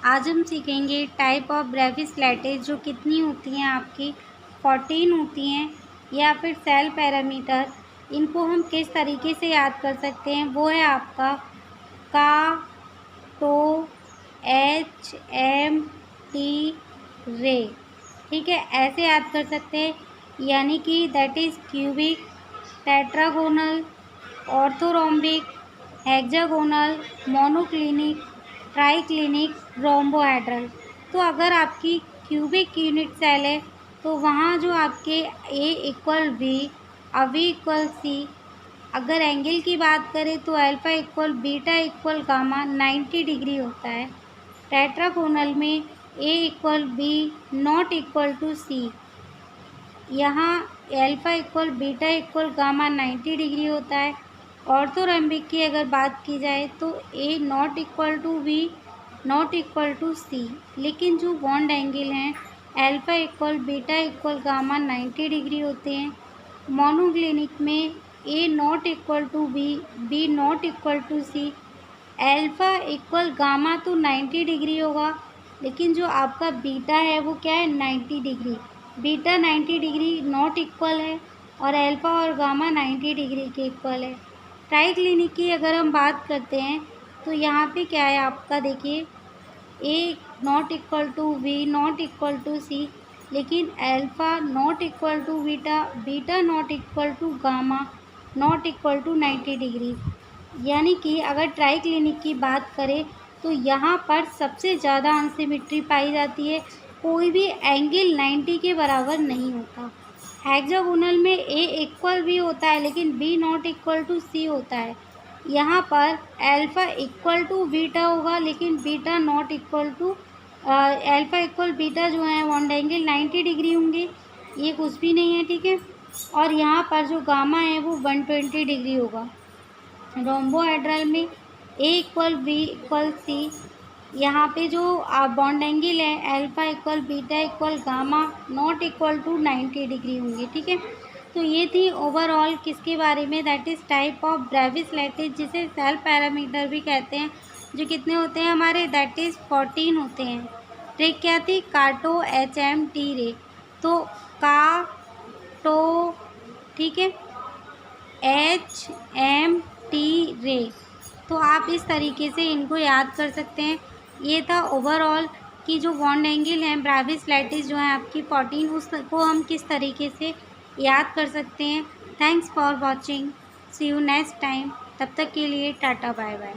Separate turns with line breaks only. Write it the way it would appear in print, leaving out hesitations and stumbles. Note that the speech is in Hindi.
आज हम सीखेंगे टाइप ऑफ ब्रेविस लैटिस जो कितनी होती हैं आपकी 14 होती हैं, या फिर सेल पैरामीटर। इनको हम किस तरीके से याद कर सकते हैं, वो है आपका का, टो, एच, एम, टी, रे। ठीक है, ऐसे याद कर सकते हैं, यानी कि that is cubic, tetragonal, orthorhombic, hexagonal, monoclinic, triclinic, rhombohedral. तो अगर आपकी क्यूबिक यूनिट सेल है तो वहाँ जो आपके a equal b, v equal c. अगर एंगल की बात करें तो alpha equal beta equal gamma 90 degree होता है। टेट्रागोनल में a equal b not equal to c. यहाँ alpha equal beta equal gamma 90 degree होता है। ऑर्थोरोम्बिक की अगर बात की जाए तो a not equal to b not equal to c. लेकिन जो बॉन्ड एंगल हैं alpha equal beta equal gamma 90 degree होते हैं। मोनोक्लिनिक में a not equal to b, b not equal to c. Alpha equal gamma तो 90 डिग्री होगा, लेकिन जो आपका बीटा है वो क्या है 90 degree. Beta 90 degree not equal है और अल्फ़ा और गामा 90 डिग्री के इक्वल है। ट्राइक्लिनिक की अगर हम बात करते हैं तो यहाँ पे क्या है आपका, देखिए a not equal to v not equal to c, लेकिन alpha not equal to beta, beta not equal to gamma not equal to 90 degree. यानी कि अगर ट्राइक्लिनिक की बात करें तो यहाँ पर सबसे ज़्यादा अनसिमेट्री पाई जाती है, कोई भी एंगल 90 के बराबर नहीं होता। हेक्सागोनल में ए इक्वल भी होता है लेकिन बी नॉट इक्वल टू सी होता है। यहाँ पर अल्फ़ा इक्वल टू बीटा होगा लेकिन beta not equal to alpha equal beta जो है बॉन्ड एंगल 90 डिग्री होंगे, ये कुछ भी नहीं है। ठीक है, और यहाँ पर जो गामा है वो 120 डिग्री होगा। रोम्बोहेड्रल में a equal b equal c, यहाँ पे जो बॉन्ड एंगल है alpha equal beta equal gamma not equal to 90 degree होंगे। ठीक है, तो ये थी ओवरऑल किसके बारे में, that is type of Brevis lattice, जिसे सेल पैरामीटर भी कहते हैं, जो कितने होते हैं हमारे, दैट इज़ 14 होते हैं। ट्रिक क्या थी, काटो, एच एम टी रे। तो का, टो, ठीक है, एच एम टी रे। तो आप इस तरीके से इनको याद कर सकते हैं। ये था ओवरऑल कि जो बॉन्ड एंगल हैं ब्रेविस लैटिस जो है आपकी 14, उसको हम किस तरीके से याद कर सकते हैं। Thanks for watching, see you next time. तब तक के लिए टाटा बाय बाय।